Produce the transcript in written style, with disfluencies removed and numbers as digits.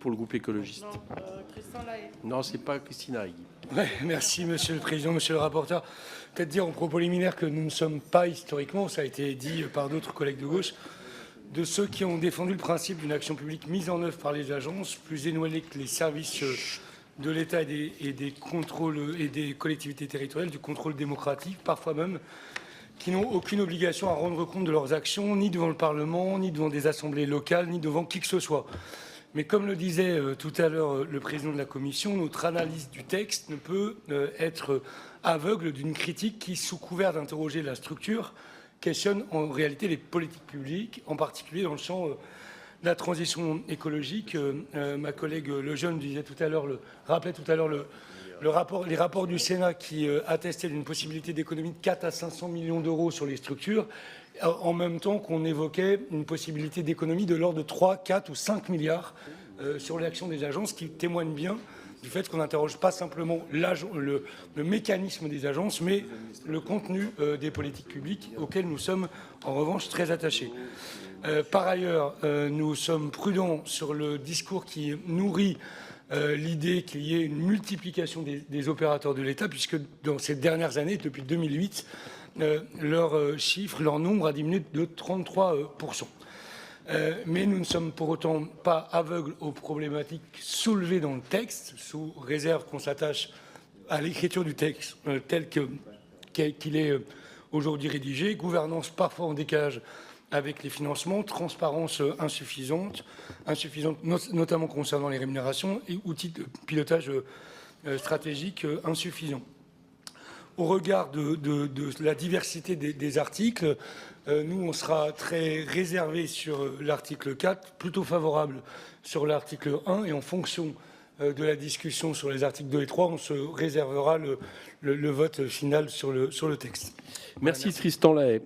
pour le groupe écologiste. Non, Christian Lahaye. Non, c'est pas Christina Haï. Ouais, merci Monsieur le Président, Monsieur le rapporteur. Peut-être dire en propos liminaire que nous ne sommes pas historiquement, ça a été dit par d'autres collègues de gauche, de ceux qui ont défendu le principe d'une action publique mise en œuvre par les agences, plus éloignée que les services de l'État et des contrôles et des collectivités territoriales, du contrôle démocratique, parfois même, qui n'ont aucune obligation à rendre compte de leurs actions, ni devant le Parlement, ni devant des assemblées locales, ni devant qui que ce soit. Mais comme le disait tout à l'heure le président de la Commission, notre analyse du texte ne peut être aveugle d'une critique qui, sous couvert d'interroger la structure, questionne en réalité les politiques publiques, en particulier dans le champ de la transition écologique. Ma collègue Lejeune rappelait tout à l'heure les rapports du Sénat qui attestaient d'une possibilité d'économie de 4 à 500 millions d'euros sur les structures, en même temps qu'on évoquait une possibilité d'économie de l'ordre de 3, 4 ou 5 milliards sur l'action des agences, qui témoigne bien du fait qu'on n'interroge pas simplement le mécanisme des agences, mais le contenu des politiques publiques auxquelles nous sommes en revanche très attachés. Par ailleurs, nous sommes prudents sur le discours qui nourrit l'idée qu'il y ait une multiplication des opérateurs de l'État, puisque dans ces dernières années, depuis 2008, leur chiffre, leur nombre a diminué de 33%. Mais nous ne sommes pour autant pas aveugles aux problématiques soulevées dans le texte, sous réserve qu'on s'attache à l'écriture du texte tel qu'il est aujourd'hui rédigé, gouvernance parfois en décalage avec les financements, transparence insuffisante, notamment concernant les rémunérations, et outils de pilotage stratégique insuffisants. Au regard de la diversité des articles, nous, on sera très réservé sur l'article 4, plutôt favorable sur l'article 1, et en fonction de la discussion sur les articles 2 et 3, on se réservera le vote final sur le texte. Merci Tristan Lahaye.